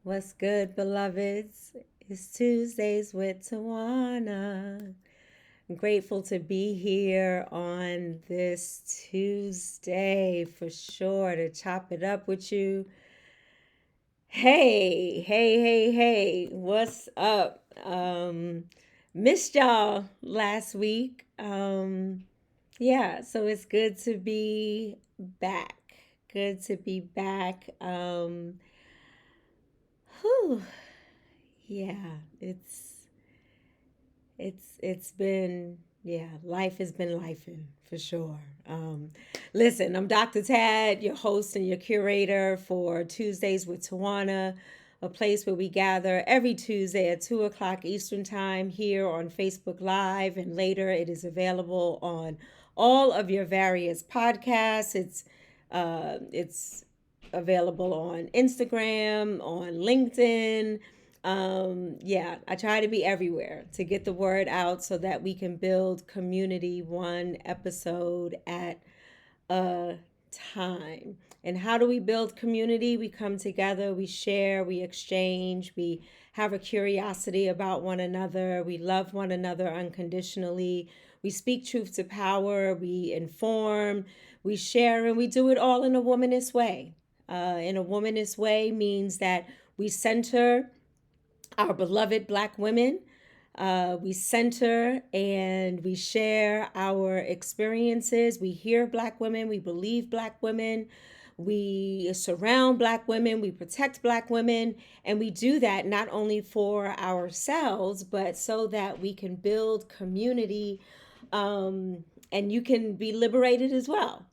What's good, beloveds? It's Tuesdays with Tawana. I'm grateful to be here on this Tuesday for sure to chop it up with you. Hey, what's up? Missed y'all last week. Yeah, so it's good to be back. Good to be back. Whew, yeah, it's been, yeah, life has been lifing for sure. Listen, I'm Dr. Tad, your host and your curator for Tuesdays with Tawana, a place where we gather every Tuesday at 2 o'clock Eastern Time here on Facebook Live, and later it is available on all of your various podcasts. It's available on Instagram, on LinkedIn. Yeah, I try to be everywhere to get the word out so that we can build community one episode at a time. And how do we build community? We come together, we share, we exchange, we have a curiosity about one another, we love one another unconditionally, we speak truth to power, we inform, we share, and we do it all in a womanist way. In a womanist way means that we center our beloved Black women. We center and we share our experiences. We hear Black women. We believe Black women. We surround Black women. We protect Black women. And we do that not only for ourselves, but so that we can build community, and you can be liberated as well.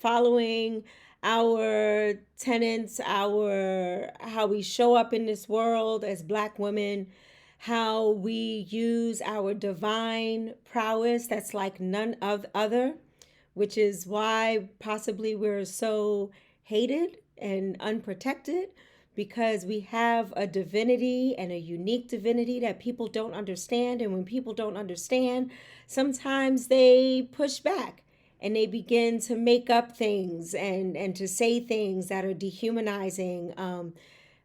Following our tenets, our how we show up in this world as Black women, how we use our divine prowess that's like none of other, which is why possibly we're so hated and unprotected, because we have a divinity and a unique divinity that people don't understand. And when people don't understand, sometimes they push back and they begin to make up things and to say things that are dehumanizing,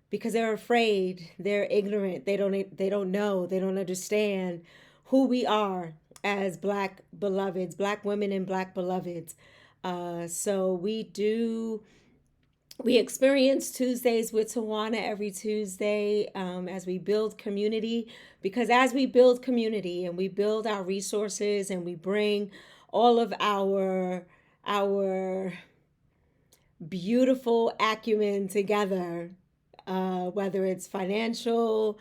because they're afraid, they're ignorant, they don't know, they don't understand who we are as Black beloveds, Black women and Black beloveds. So we experience Tuesdays with Tawana every Tuesday, as we build community. Because as we build community and we build our resources and we bring all of our beautiful acumen together, whether it's financial,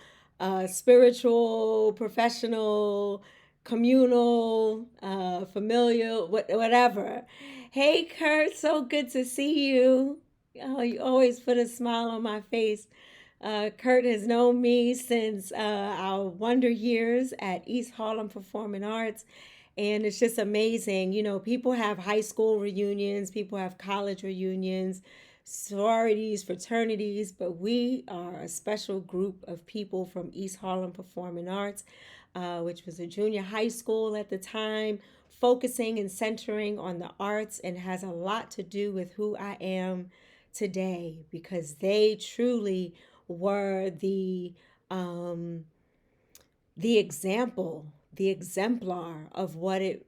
spiritual, professional, communal, familial, whatever. Hey, Kurt, so good to see you. Oh, you always put a smile on my face. Kurt has known me since our wonder years at East Harlem Performing Arts. And it's just amazing. You know, people have high school reunions, people have college reunions, sororities, fraternities, but we are a special group of people from East Harlem Performing Arts, which was a junior high school at the time, focusing and centering on the arts, and has a lot to do with who I am today, because they truly were the example, the exemplar of what it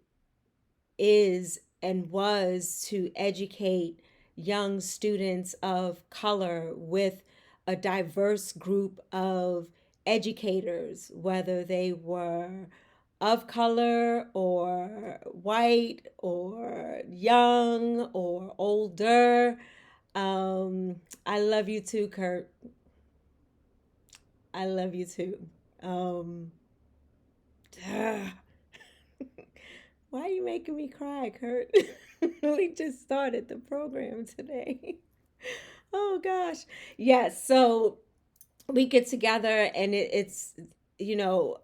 is and was to educate young students of color with a diverse group of educators, whether they were of color or white or young or older. I love you too, Kurt. I love you too. Um, Why are you making me cry, Kurt? We just started the program today. Oh gosh. Yes, so we get together and it's, you know,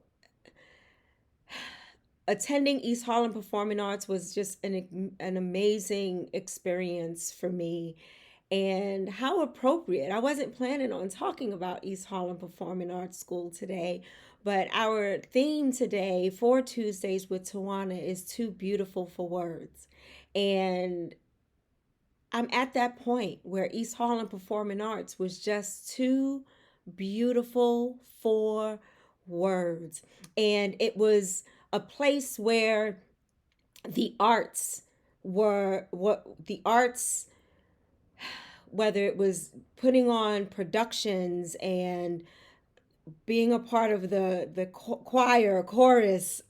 attending East Harlem Performing Arts was just an amazing experience for me. And how appropriate. I wasn't planning on talking about East Harlem Performing Arts School today, but our theme today for Tuesdays with Tawana is too beautiful for words. And I'm at that point where East Harlem Performing Arts was just too beautiful for words. And it was a place where the arts were what the arts, whether it was putting on productions and being a part of the choir, chorus,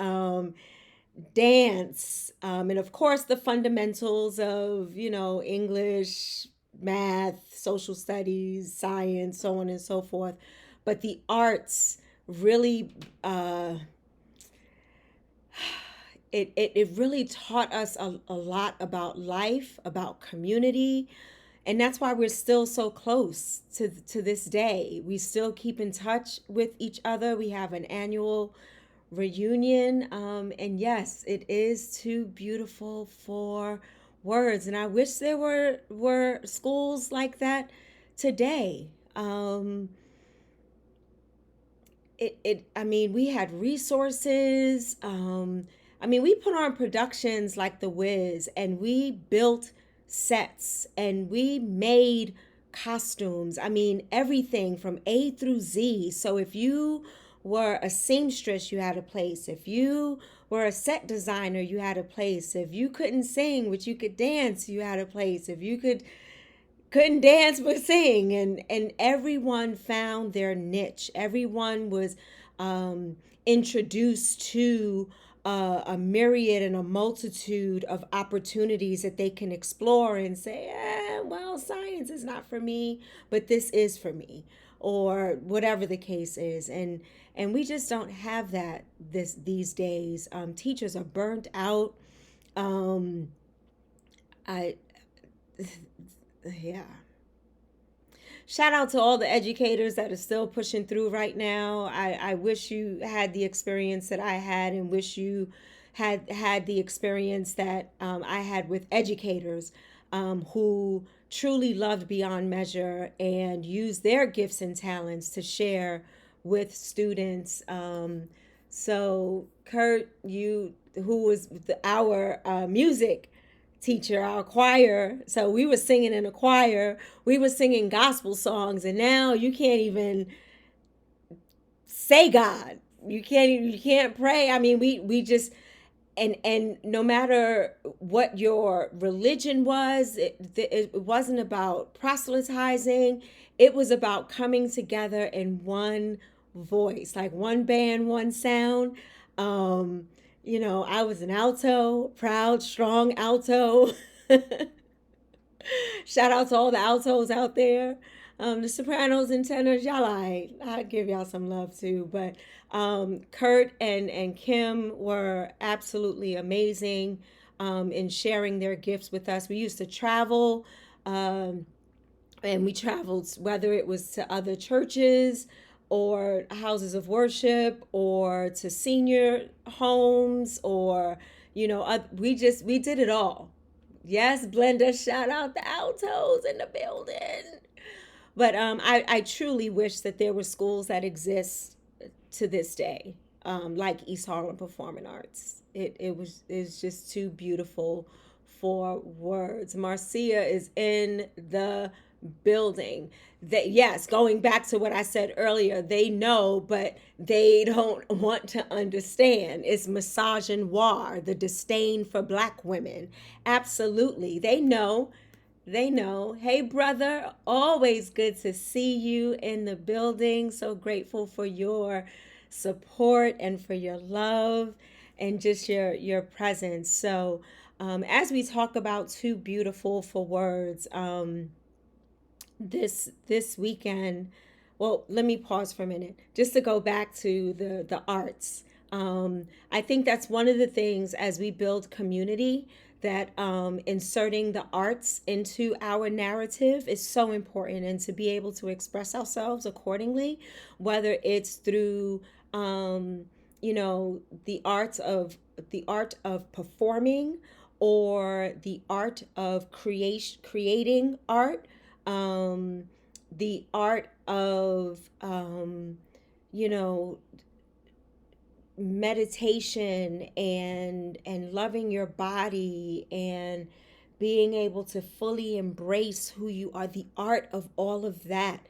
dance, and of course the fundamentals of, English, math, social studies, science, so on and so forth. But the arts really, it really taught us a lot about life, about community. And that's why we're still so close to this day. We still keep in touch with each other. We have an annual reunion. And yes, it is too beautiful for words. And I wish there were schools like that today. I mean, we had resources. I mean, we put on productions like The Wiz, and we built sets and we made costumes. I mean, everything from A through Z. So if you were a seamstress, you had a place. If you were a set designer, you had a place. If you couldn't sing, but you could dance, you had a place. If you couldn't dance but sing, and everyone found their niche. Everyone was introduced to a myriad and a multitude of opportunities that they can explore and say, well, science is not for me, but this is for me, or whatever the case is. And we just don't have that these days. Teachers are burnt out. I Yeah. Shout out to all the educators that are still pushing through right now. I wish you had the experience that I had, and wish you had the experience that I had with educators who truly loved beyond measure and used their gifts and talents to share with students. So, Kurt, you who was our music teacher, our choir. So we were singing in a choir. We were singing gospel songs, and now you can't even say God. You can't pray. I mean, we just and no matter what your religion was, it wasn't about proselytizing. It was about coming together in one voice, like one band, one sound. Um, I was an alto, proud, strong alto. Shout out to all the altos out there. The sopranos and tenors, y'all, I give y'all some love too. But Kurt and Kim were absolutely amazing in sharing their gifts with us. We used to travel, and we traveled, whether it was to other churches or houses of worship or to senior homes, or we did it all. Yes, Blenda, shout out the altos in the building. But I truly wish that there were schools that exist to this day, like East Harlem Performing Arts. It's just too beautiful for words. Marcia is in the building. That, yes, going back to what I said earlier, they know, but they don't want to understand. It's misogynoir, the disdain for black women. Absolutely, they know. Hey, brother, always good to see you in the building. So grateful for your support and for your love and just your presence. So, as we talk about too beautiful for words, this weekend, well, let me pause for a minute just to go back to the arts. I think that's one of the things as we build community, that inserting the arts into our narrative is so important, and to be able to express ourselves accordingly, whether it's through the art of performing, or the art of creating art, um, the art of you know meditation and loving your body and being able to fully embrace who you are, the art of all of that.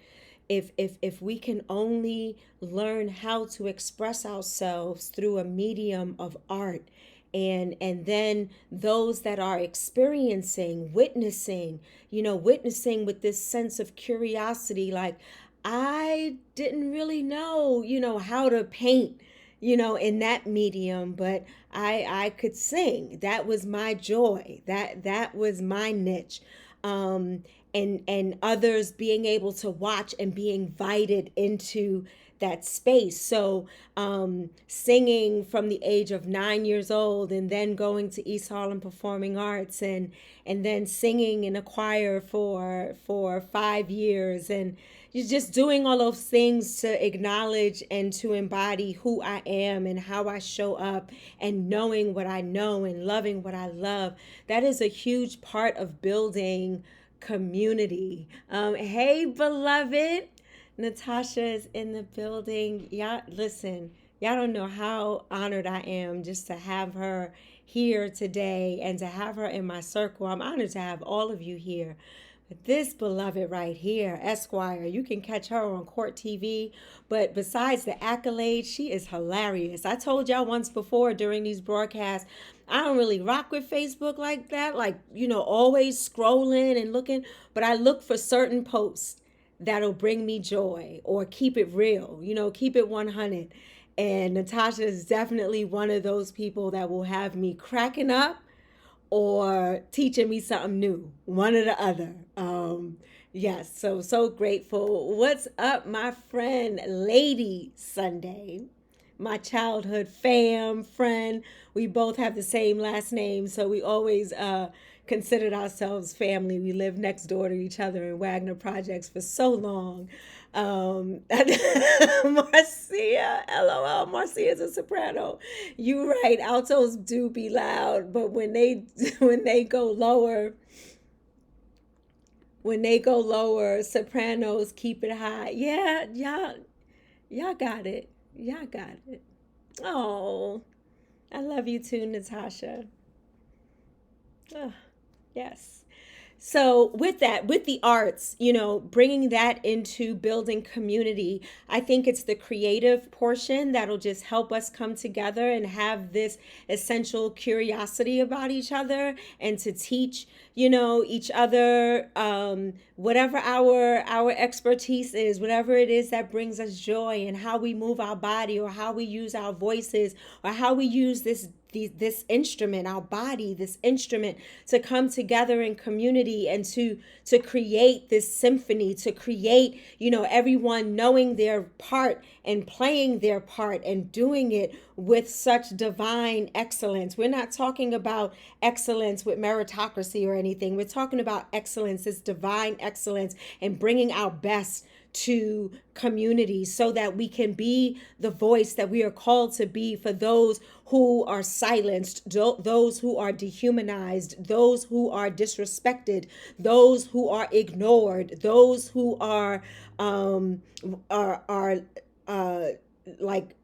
If we can only learn how to express ourselves through a medium of art, and then those that are experiencing, witnessing, witnessing with this sense of curiosity, like, I didn't really know, how to paint, in that medium, but I could sing. That was my joy. That was my niche. Um, and others being able to watch and be invited into that space. So singing from the age of 9 years old, and then going to East Harlem Performing Arts, and then singing in a choir for 5 years, and you're just doing all those things to acknowledge and to embody who I am and how I show up, and knowing what I know and loving what I love. That is a huge part of building community. Hey, beloved. Natasha is in the building. Y'all, listen, y'all don't know how honored I am just to have her here today and to have her in my circle. I'm honored to have all of you here. But this beloved right here, Esquire, you can catch her on Court TV. But besides the accolades, she is hilarious. I told y'all once before during these broadcasts, I don't really rock with Facebook like that, like, always scrolling and looking, but I look for certain posts that'll bring me joy or keep it real, keep it 100. And Natasha is definitely one of those people that will have me cracking up or teaching me something new, one or the other. Yes, so grateful. What's up, my friend, Lady Sunday? My childhood friend. We both have the same last name, so we always considered ourselves family. We lived next door to each other in Wagner Projects for so long. Marcia, LOL. Marcia's a soprano. You right. Altos do be loud, but when they when they go lower, sopranos keep it high. Yeah, y'all got it. Y'all got it. Oh, I love you too, Natasha. Oh, yes. So with that, with the arts, bringing that into building community, I think it's the creative portion that'll just help us come together and have this essential curiosity about each other, and to teach, each other, whatever our expertise is, whatever it is that brings us joy, and how we move our body, or how we use our voices, or how we use this instrument, our body, this instrument, to come together in community, and to create this symphony, to create, everyone knowing their part and playing their part and doing it with such divine excellence. We're not talking about excellence with meritocracy or anything. We're talking about excellence, this divine excellence, and bringing our best to communities, so that we can be the voice that we are called to be for those who are silenced, those who are dehumanized, those who are disrespected, those who are ignored, those who are like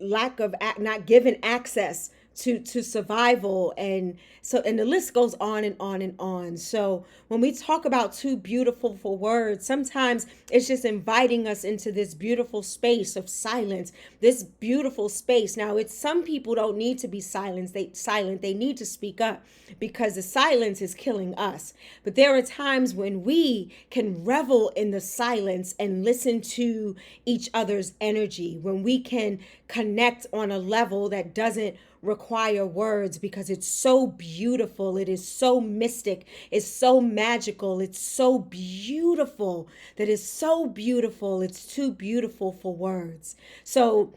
lack of not given access to survival. And so, and the list goes on and on and on. So when we talk about too beautiful for words, sometimes it's just inviting us into this beautiful space of silence, this beautiful space. Now, it's some people don't need to be silenced. They need to speak up, because the silence is killing us. But there are times when we can revel in the silence and listen to each other's energy, when we can connect on a level that doesn't require words, because it's so beautiful, it is so mystic, it's so magical, it's so beautiful, that is so beautiful, it's too beautiful for words. So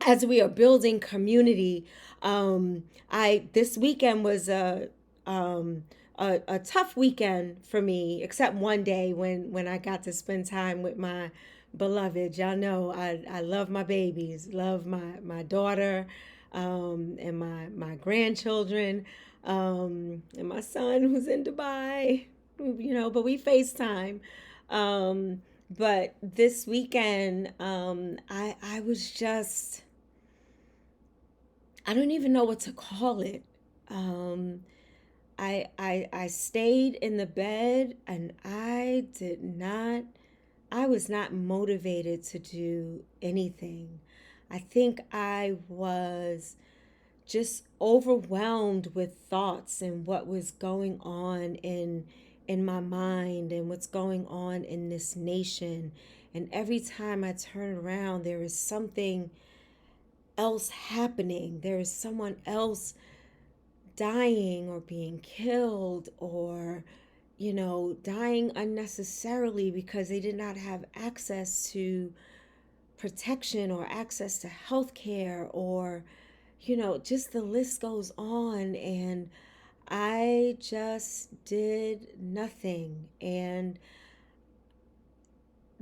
as we are building community, I this weekend was a tough weekend for me, except one day when I got to spend time with my beloved. Y'all know I love my babies, love my daughter, and my grandchildren, and my son who's in Dubai, but we FaceTime. But this weekend, I was just, I don't even know what to call it. I stayed in the bed, and I was not motivated to do anything. I think I was just overwhelmed with thoughts and what was going on in my mind and what's going on in this nation. And every time I turn around, there is something else happening. There is someone else dying or being killed, or dying unnecessarily because they did not have access to protection or access to health care, or just the list goes on. And I just did nothing. And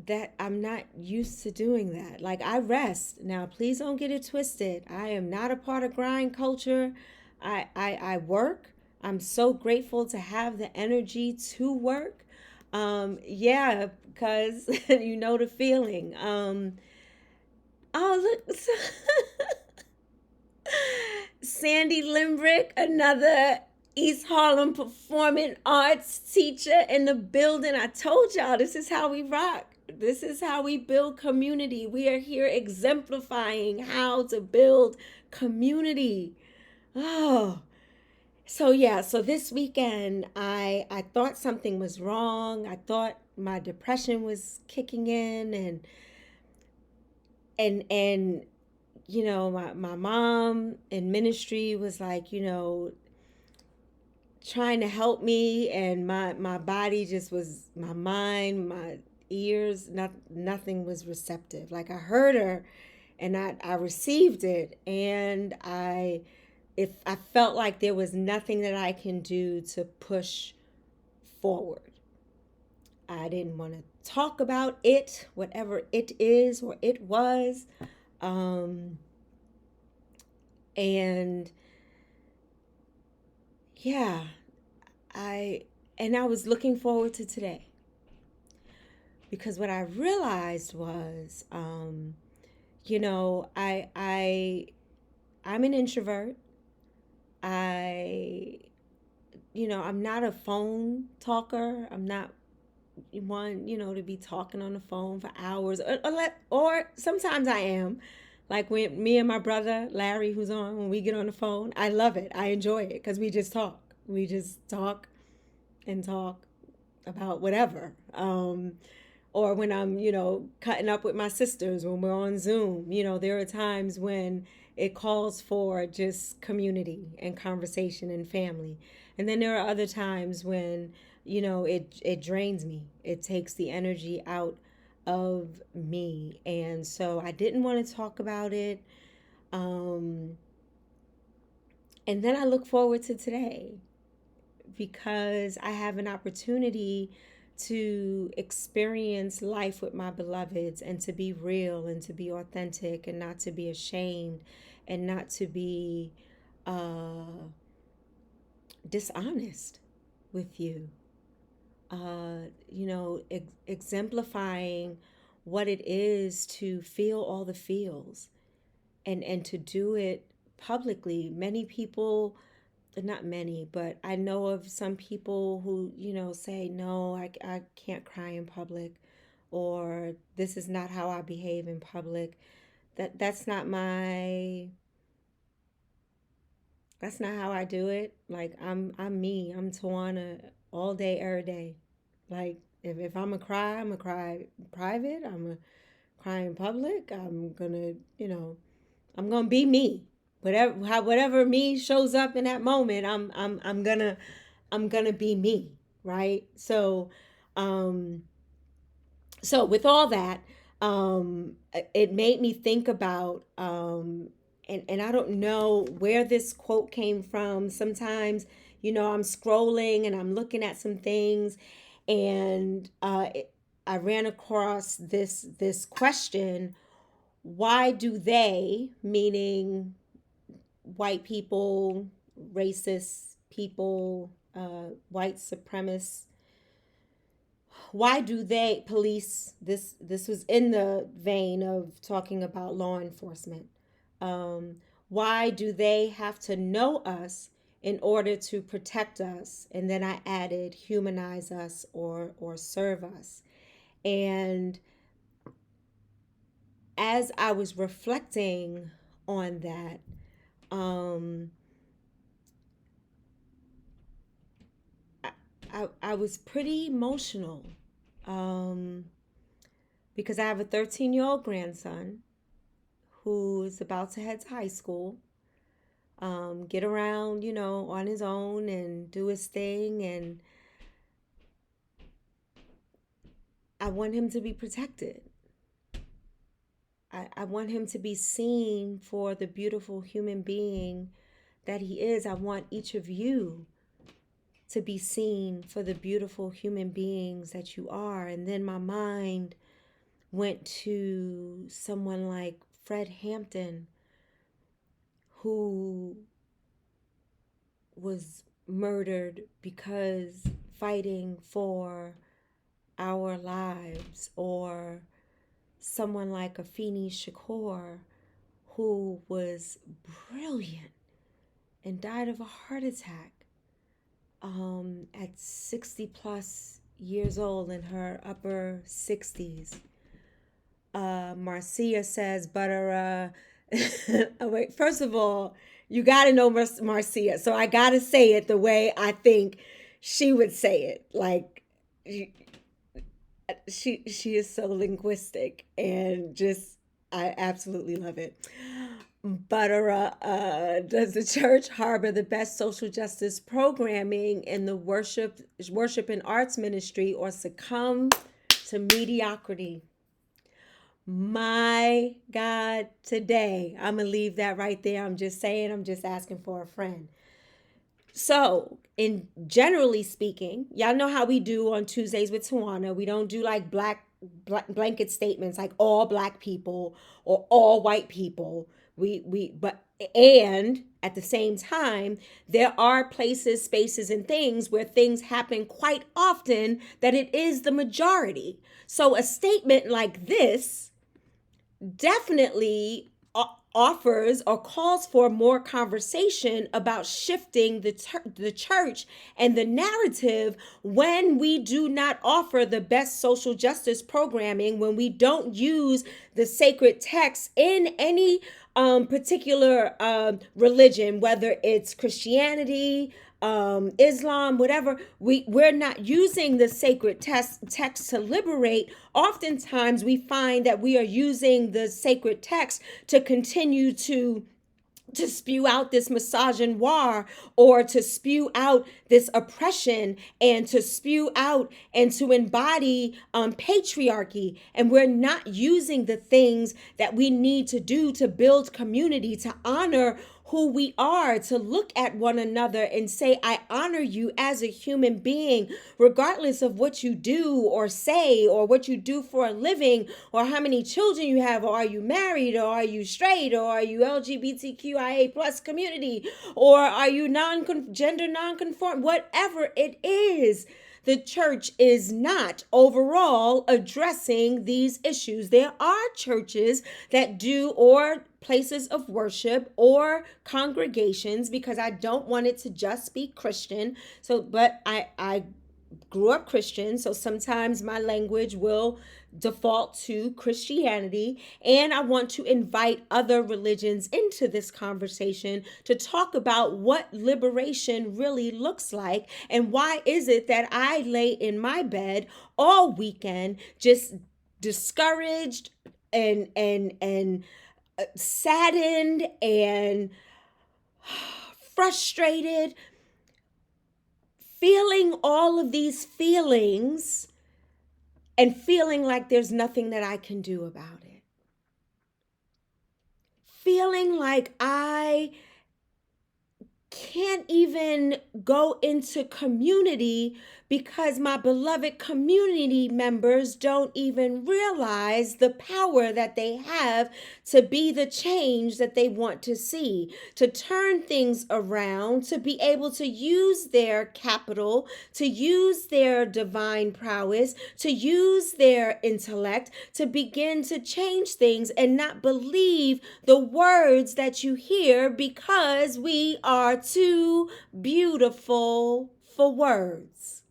that I'm not used to doing that. Like, I rest. Now, please don't get it twisted. I am not a part of grind culture. I work. I'm so grateful to have the energy to work. Yeah, because you know the feeling. Oh, look. Sandy Limbrick, another East Harlem performing arts teacher in the building. I told y'all, this is how we rock. This is how we build community. We are here exemplifying how to build community. Oh, so yeah, so this weekend I thought something was wrong. I thought my depression was kicking in, and my mom in ministry was like, trying to help me, and my body just was, my mind, my ears, nothing was receptive. Like, I heard her, and I received it, and if I felt like there was nothing that I can do to push forward. I didn't want to talk about it, whatever it is or it was. Um, and yeah, I I was looking forward to today, because what I realized was, I'm an introvert. I I'm not a phone talker. I'm not one, to be talking on the phone for hours, or sometimes I am. Like, when me and my brother Larry, who's on, when we get on the phone, I love it. I enjoy it because we just talk. We just talk and talk about whatever. Or when I'm, cutting up with my sisters, when we're on Zoom, there are times when it calls for just community and conversation and family. And then there are other times when, it drains me. It takes the energy out of me. And so I didn't want to talk about it. Um, and then I look forward to today, because I have an opportunity to experience life with my beloveds, and to be real and to be authentic and not to be ashamed and not to be dishonest with you. Exemplifying what it is to feel all the feels, and to do it publicly. Many people, not many, but I know of some people who, say, no, I can't cry in public, or this is not how I behave in public. That's not how I do it. Like, I'm me. I'm Tawana all day, every day. Like, if I'm a cry, I'm a cry private. I'm a cry in public. I'm gonna be me. Whatever me shows up in that moment, I'm gonna be me, right? Um, so with all that, it made me think about, and I don't know where this quote came from. Sometimes, I'm scrolling and I'm looking at some things, and I ran across this question: why do they, meaning white people, racist people, white supremacists, why do they, police, this was in the vein of talking about law enforcement, why do they have to know us in order to protect us. And then I added humanize us or serve us. And as I was reflecting on that, um, I was pretty emotional, um, because I have a 13-year-old grandson who is about to head to high school, get around, on his own and do his thing. And I want him to be protected. I want him to be seen for the beautiful human being that he is. I want each of you to be seen for the beautiful human beings that you are. And then my mind went to someone like Fred Hampton, who was murdered because fighting for our lives, or someone like Afeni Shakur, who was brilliant and died of a heart attack at 60 plus years old, in her upper 60s. Marcia says, oh, wait, first of all, you got to know Marcia. So I got to say it the way I think she would say it. Like, she is so linguistic, and just, I absolutely love it. Does the church harbor the best social justice programming in the worship and arts ministry, or succumb to mediocrity? My God, today, I'm going to leave that right there. I'm just saying, I'm just asking for a friend. So, in generally speaking, y'all know how we do on Tuesdays with Tawana. We don't do like black blanket statements like all black people or all white people. And at the same time, there are places, spaces, and things where things happen quite often that it is the majority. So a statement like this definitely offers or calls for more conversation about shifting the church and the narrative when we do not offer the best social justice programming, when we don't use the sacred text in any particular religion, whether it's Christianity, Islam, whatever. We're not using the sacred text to liberate. Oftentimes we find that we are using the sacred text to continue to spew out this misogynoir, or to spew out this oppression, and to spew out and to embody patriarchy. And we're not using the things that we need to do to build community, to honor who we are, to look at one another and say, I honor you as a human being, regardless of what you do or say, or what you do for a living, or how many children you have, or are you married, or are you straight, or are you LGBTQIA plus community, or are you gender non-conform, whatever it is. The church is not overall addressing these issues. There are churches that do, or places of worship or congregations, because I don't want it to just be Christian. So, but I grew up Christian, so sometimes my language will default to Christianity, and I want to invite other religions into this conversation to talk about what liberation really looks like, and why is it that I lay in my bed all weekend just discouraged and saddened and frustrated, feeling all of these feelings and feeling like there's nothing that I can do about it. Feeling like I can't even go into community because my beloved community members don't even realize the power that they have to be the change that they want to see, to turn things around, to be able to use their capital, to use their divine prowess, to use their intellect, to begin to change things, and not believe the words that you hear because we are too beautiful for words.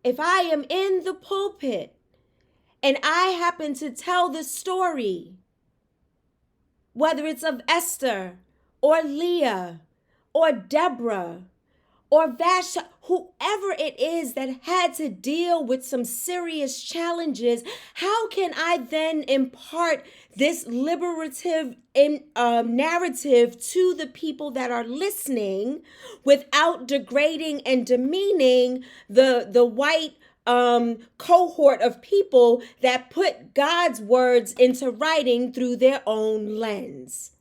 If I am in the pulpit and I happen to tell the story, whether it's of Esther or Leah or Deborah or Vashti, whoever it is that had to deal with some serious challenges, how can I then impart this liberative narrative to the people that are listening without degrading and demeaning the white cohort of people that put God's words into writing through their own lens?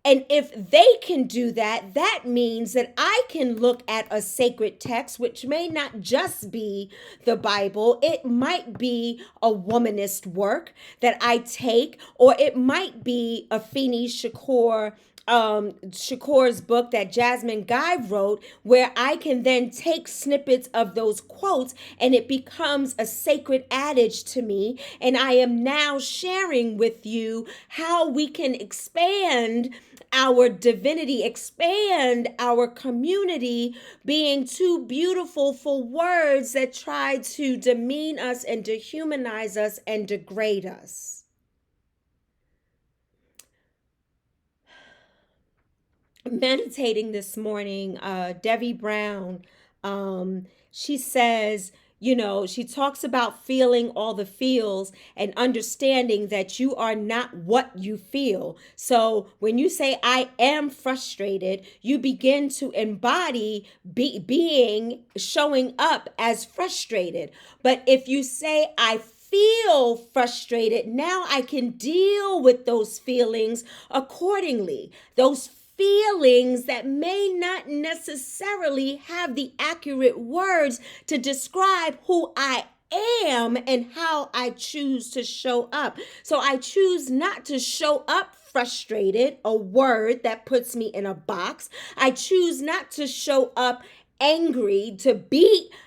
And if they can do that, that means that I can look at a sacred text, which may not just be the Bible. It might be a womanist work that I take, or it might be a Afeni Shakur's book that Jasmine Guy wrote, where I can then take snippets of those quotes and it becomes a sacred adage to me. And I am now sharing with you how we can expand our divinity, expand our community, being too beautiful for words that try to demean us and dehumanize us and degrade us. Meditating this morning, Debbie Brown, she says, she talks about feeling all the feels and understanding that you are not what you feel. So when you say, I am frustrated, you begin to embody showing up as frustrated. But if you say, I feel frustrated, now I can deal with those feelings accordingly. Those feelings that may not necessarily have the accurate words to describe who I am and how I choose to show up. So I choose not to show up frustrated, a word that puts me in a box. I choose not to show up angry,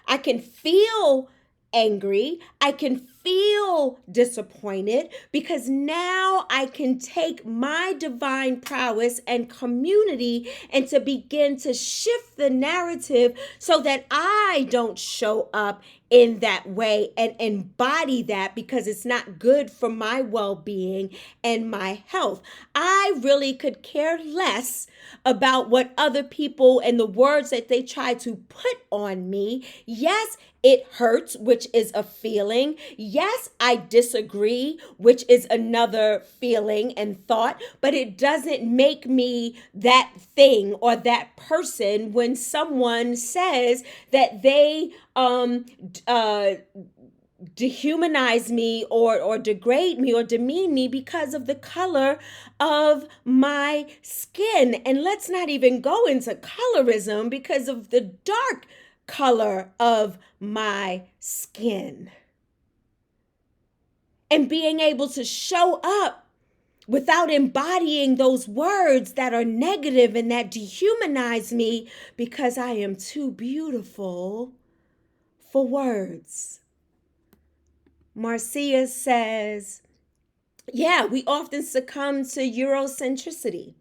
I can feel angry. I can feel disappointed, because now I can take my divine prowess and community and to begin to shift the narrative so that I don't show up in that way and embody that, because it's not good for my well-being and my health. I really could care less about what other people and the words that they try to put on me. Yes, it hurts, which is a feeling. Yes, I disagree, which is another feeling and thought, but it doesn't make me that thing or that person when someone says that they dehumanize me or degrade me or demean me because of the color of my skin. And let's not even go into colorism because of the dark color of my skin. And being able to show up without embodying those words that are negative and that dehumanize me, because I am too beautiful for words. Marcia says, yeah, we often succumb to Eurocentricity.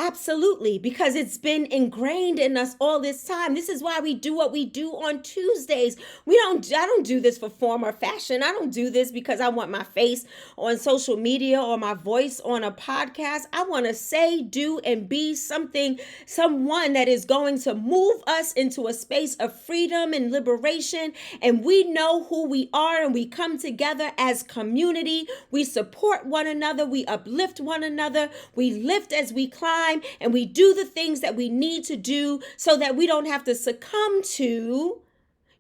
Absolutely, because it's been ingrained in us all this time. This is why we do what we do on Tuesdays. I don't do this for form or fashion. I don't do this because I want my face on social media or my voice on a podcast. I want to say, do, and be someone that is going to move us into a space of freedom and liberation. And we know who we are, and we come together as community. We support one another. We uplift one another. We lift as we climb. And we do the things that we need to do so that we don't have to succumb to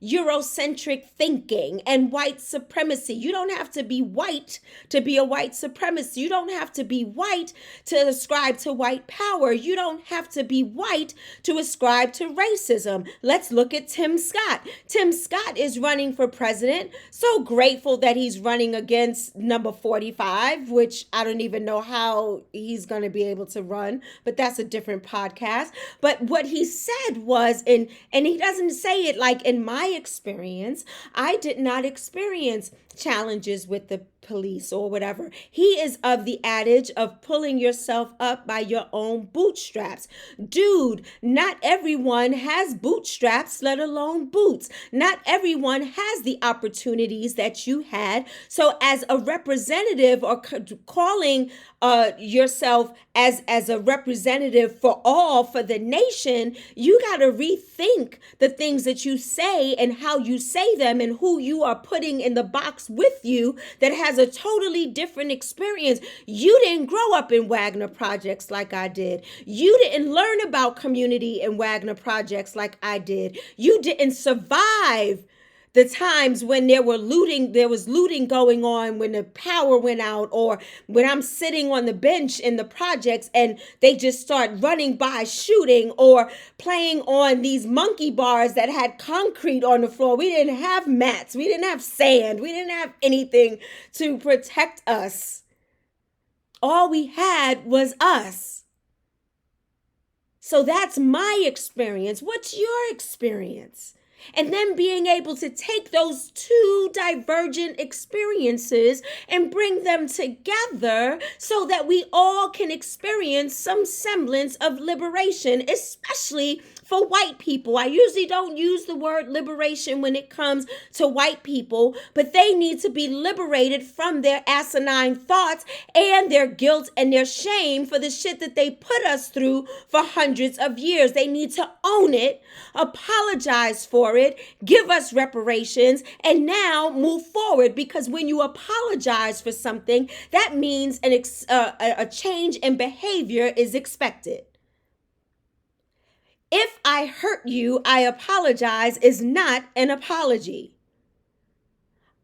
Eurocentric thinking and white supremacy. You don't have to be white to be a white supremacist. You don't have to be white to ascribe to white power. You don't have to be white to ascribe to racism. Let's look at Tim Scott. Tim Scott is running for president. So grateful that he's running against number 45, which I don't even know how he's going to be able to run, but that's a different podcast. But what he said was, and he doesn't say it like in my experience, I did not experience challenges with the police or whatever. He is of the adage of pulling yourself up by your own bootstraps. Dude, not everyone has bootstraps, let alone boots. Not everyone has the opportunities that you had. So as a representative or calling yourself as a representative for all, for the nation, you got to rethink the things that you say and how you say them and who you are putting in the box with you that has a totally different experience. You didn't grow up in Wagner projects like I did. You didn't learn about community in Wagner projects like I did. You didn't survive the times when there was looting going on, when the power went out, or when I'm sitting on the bench in the projects and they just start running by shooting or playing on these monkey bars that had concrete on the floor. We didn't have mats. We didn't have sand. We didn't have anything to protect us. All we had was us. So that's my experience. What's your experience? And then being able to take those two divergent experiences and bring them together so that we all can experience some semblance of liberation, especially for white people. I usually don't use the word liberation when it comes to white people, but they need to be liberated from their asinine thoughts and their guilt and their shame for the shit that they put us through for hundreds of years. They need to own it, apologize for it, give us reparations, and now move forward. Because when you apologize for something, that means a change in behavior is expected. If I hurt you, I apologize is not an apology.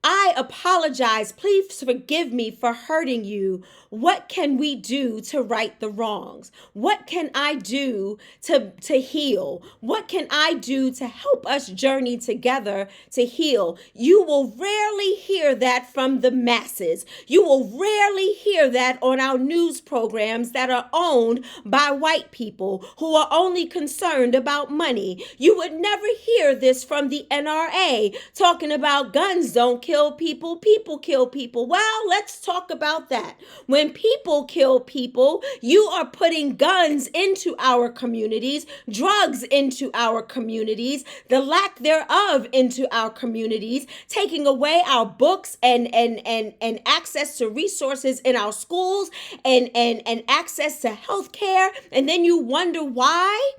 I apologize. Please forgive me for hurting you. What can we do to right the wrongs? What can I do to heal? What can I do to help us journey together to heal? You will rarely hear that from the masses. You will rarely hear that on our news programs that are owned by white people who are only concerned about money. You would never hear this from the NRA talking about guns don't kill people, people kill people. Well, let's talk about that. When people kill people, you are putting guns into our communities, drugs into our communities, the lack thereof into our communities, taking away our books and access to resources in our schools and access to health care. And then you wonder why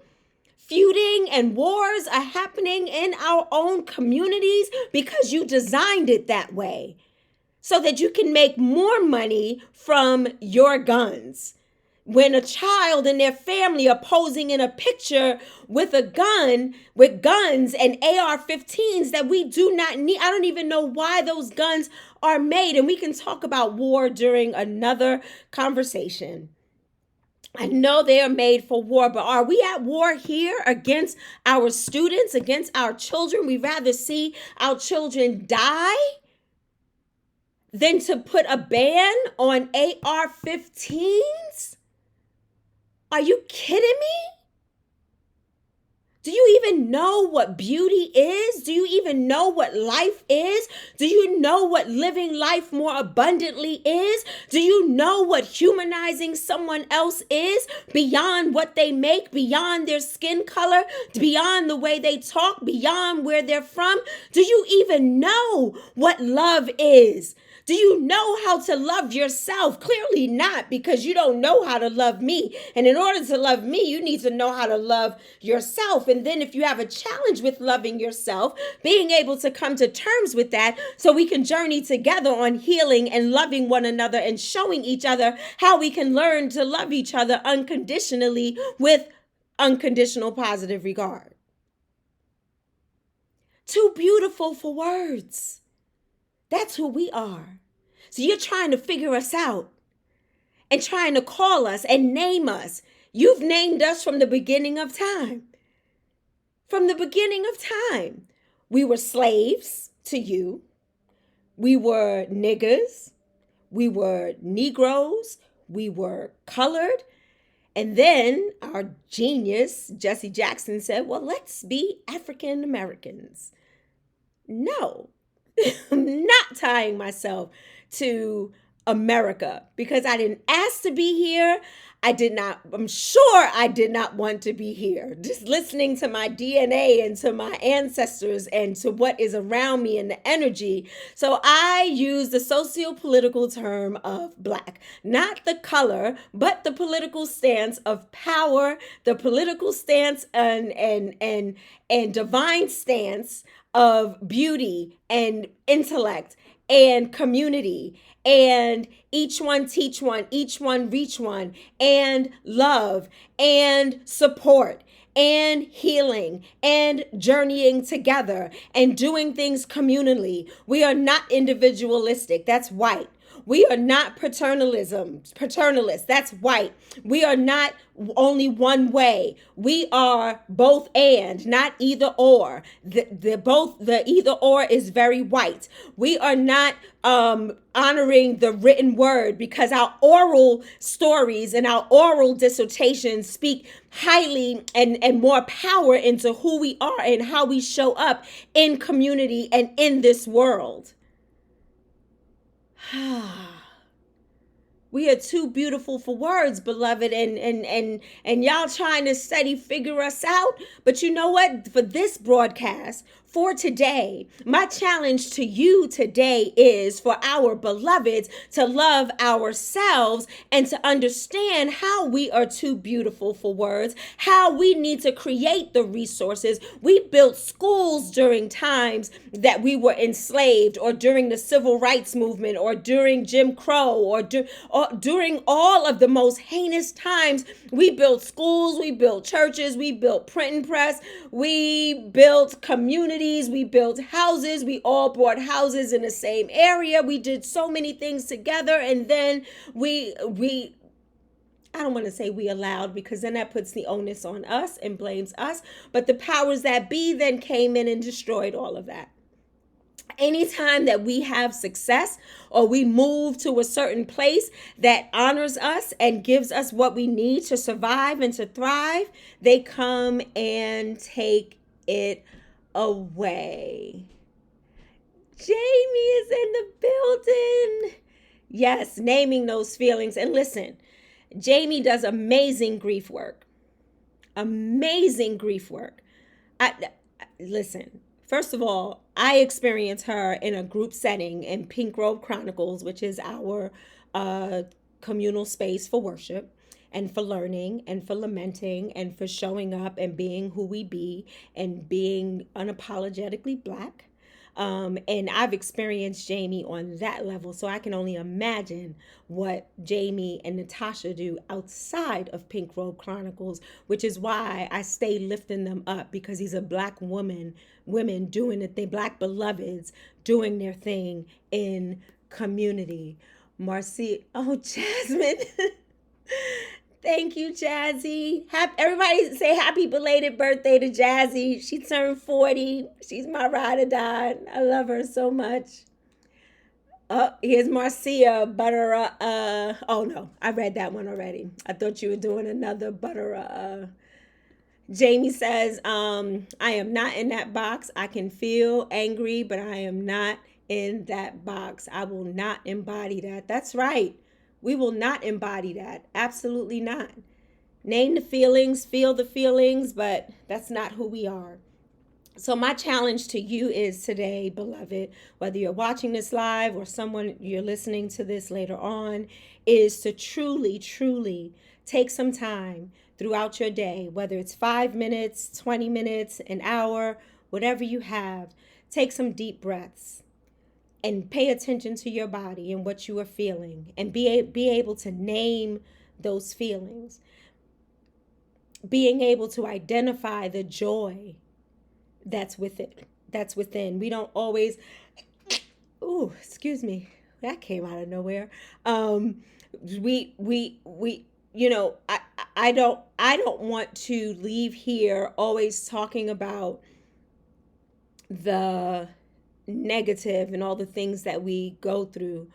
feuding and wars are happening in our own communities, because you designed it that way so that you can make more money from your guns. When a child and their family are posing in a picture with a gun, with guns and AR-15s that we do not need. I don't even know why those guns are made. And we can talk about war during another conversation. I know they are made for war, but are we at war here against our students, against our children? We'd rather see our children die than to put a ban on AR-15s? Are you kidding me? Do you even know what beauty is? Do you even know what life is? Do you know what living life more abundantly is? Do you know what humanizing someone else is beyond what they make, beyond their skin color, beyond the way they talk, beyond where they're from? Do you even know what love is? Do you know how to love yourself? Clearly not, because you don't know how to love me. And in order to love me, you need to know how to love yourself. And then if you have a challenge with loving yourself, being able to come to terms with that so we can journey together on healing and loving one another and showing each other how we can learn to love each other unconditionally with unconditional positive regard. Too beautiful for words. That's who we are. So you're trying to figure us out and trying to call us and name us. You've named us from the beginning of time. From the beginning of time. We were slaves to you. We were niggers. We were Negroes. We were colored. And then our genius, Jesse Jackson, said, well, let's be African Americans. No. I'm not tying myself to America because I didn't ask to be here. I'm sure I did not want to be here. Just listening to my DNA and to my ancestors and to what is around me and the energy. So I use the socio-political term of Black, not the color, but the political stance of power, the political stance and divine stance of beauty and intellect and community and each one teach one, each one reach one, and love and support and healing and journeying together and doing things communally. We are not individualistic. That's white. We are not paternalist. That's white. We are not only one way. We are both and, not either or. The either or is very white. We are not honoring the written word because our oral stories and our oral dissertations speak highly and more power into who we are and how we show up in community and in this world. We are too beautiful for words, beloved, and y'all trying to steady figure us out. But you know what? For this broadcast, for today, my challenge to you today is for our beloveds to love ourselves and to understand how we are too beautiful for words, how we need to create the resources. We built schools during times that we were enslaved, or during the civil rights movement, or during Jim Crow, or during all of the most heinous times. We built schools, we built churches, we built printing press, we built communities, we built houses, we all bought houses in the same area. We did so many things together, and then we I don't want to say we allowed, because then that puts the onus on us and blames us, but the powers that be then came in and destroyed all of that. Anytime that we have success or we move to a certain place that honors us and gives us what we need to survive and to thrive, they come and take it away. Jamie is in the building. Yes, naming those feelings. And listen, Jamie does amazing grief work. Amazing grief work. Listen. First of all, I experienced her in a group setting in Pink Robe Chronicles, which is our communal space for worship and for learning and for lamenting and for showing up and being who we be and being unapologetically Black. And I've experienced Jamie on that level, so I can only imagine what Jamie and Natasha do outside of Pink Robe Chronicles, which is why I stay lifting them up, because these are Black women doing it, they Black beloveds doing their thing in community. Marcy, oh, Jasmine. Thank you, Jazzy. Everybody say happy belated birthday to Jazzy. She turned 40. She's my ride or die. I love her so much. Here's Marcia Butter. Oh no, I read that one already. I thought you were doing another Butter. Jamie says, I am not in that box. I can feel angry, but I am not in that box. I will not embody that. That's right. We will not embody that. Absolutely not. Name the feelings, feel the feelings, but that's not who we are. So my challenge to you is today, beloved, whether you're watching this live or someone you're listening to this later on, is to truly, truly take some time throughout your day, whether it's 5 minutes, 20 minutes, an hour, whatever you have. Take some deep breaths and pay attention to your body and what you are feeling, and be able to name those feelings. Being able to identify the joy that's within. We don't always, ooh, excuse me, that came out of nowhere. I don't want to leave here always talking about the negative and all the things that we go through,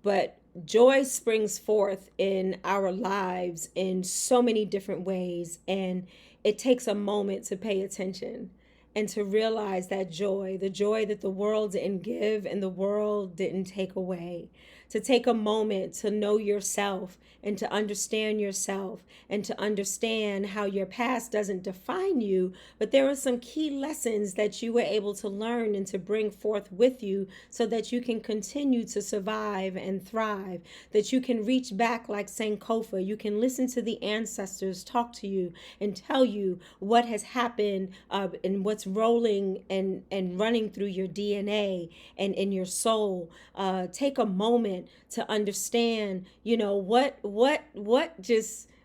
but joy springs forth in our lives in so many different ways, and it takes a moment to pay attention and to realize that joy, the joy that the world didn't give and the world didn't take away, to take a moment to know yourself and to understand yourself and to understand how your past doesn't define you, but there are some key lessons that you were able to learn and to bring forth with you so that you can continue to survive and thrive, that you can reach back like Sankofa. You can listen to the ancestors talk to you and tell you what has happened and what's rolling and running through your DNA and in your soul. Take a moment to understand,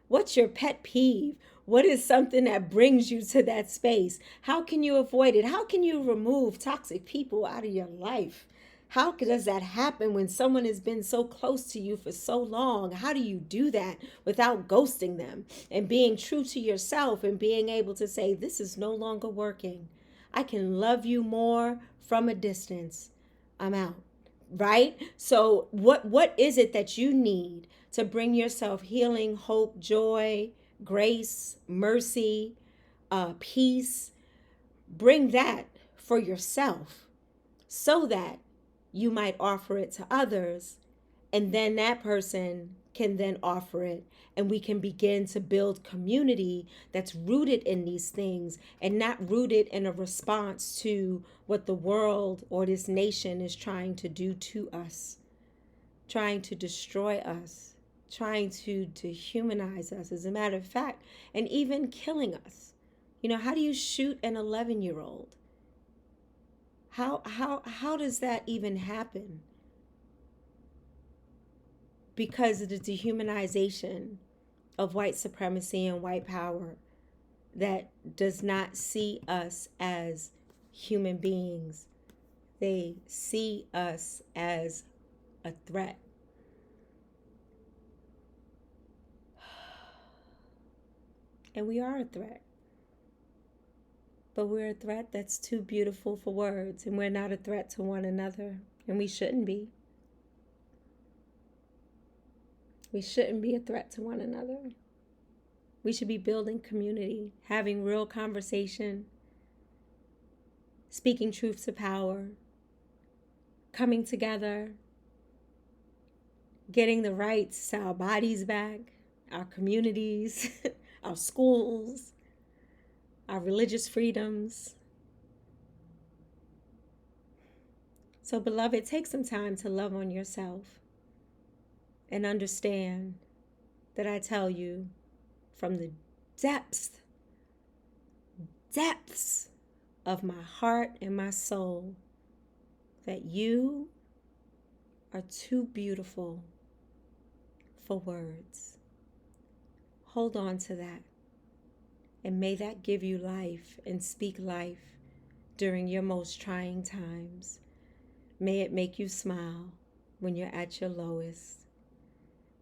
what's your pet peeve? What is something that brings you to that space? How can you avoid it? How can you remove toxic people out of your life? How does that happen when someone has been so close to you for so long? How do you do that without ghosting them and being true to yourself and being able to say, this is no longer working? I can love you more from a distance. I'm out. Right? So what is it that you need to bring yourself healing, hope, joy, grace, mercy, peace? Bring that for yourself so that you might offer it to others, and then that person can then offer it, and we can begin to build community that's rooted in these things and not rooted in a response to what the world or this nation is trying to do to us, trying to destroy us, trying to dehumanize us, as a matter of fact, and even killing us. How do you shoot an 11-year-old? How does that even happen? Because of the dehumanization of white supremacy and white power that does not see us as human beings. They see us as a threat. And we are a threat. But we're a threat that's too beautiful for words, and we're not a threat to one another, and we shouldn't be. We shouldn't be a threat to one another. We should be building community, having real conversation, speaking truth to power, coming together, getting the rights to our bodies back, our communities, our schools, our religious freedoms. So, beloved, take some time to love on yourself and understand that I tell you from the depths of my heart and my soul that you are too beautiful for words. Hold on to that. And may that give you life and speak life during your most trying times. May it make you smile when you're at your lowest.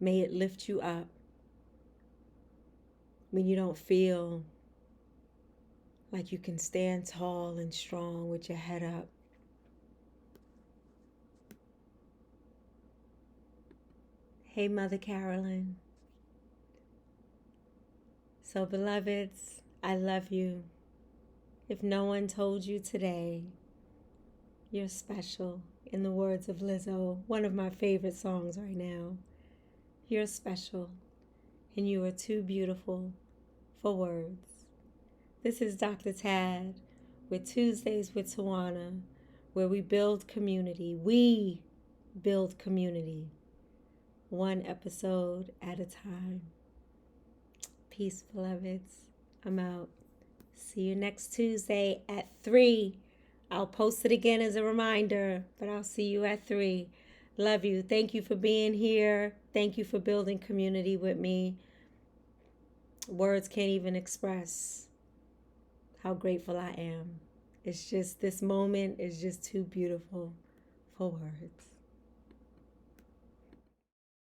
May it lift you up when you don't feel like you can stand tall and strong with your head up. Hey, Mother Carolyn. So, beloveds, I love you. If no one told you today, you're special. In the words of Lizzo, one of my favorite songs right now. You're special, and you are too beautiful for words. This is Dr. Tad with Tuesdays with Tawana, where we build community. We build community, one episode at a time. Peace, beloveds. I'm out. See you next Tuesday at 3. I'll post it again as a reminder, but I'll see you at 3. Love you. Thank you for being here. Thank you for building community with me. Words can't even express how grateful I am. It's just, this moment is just too beautiful for words.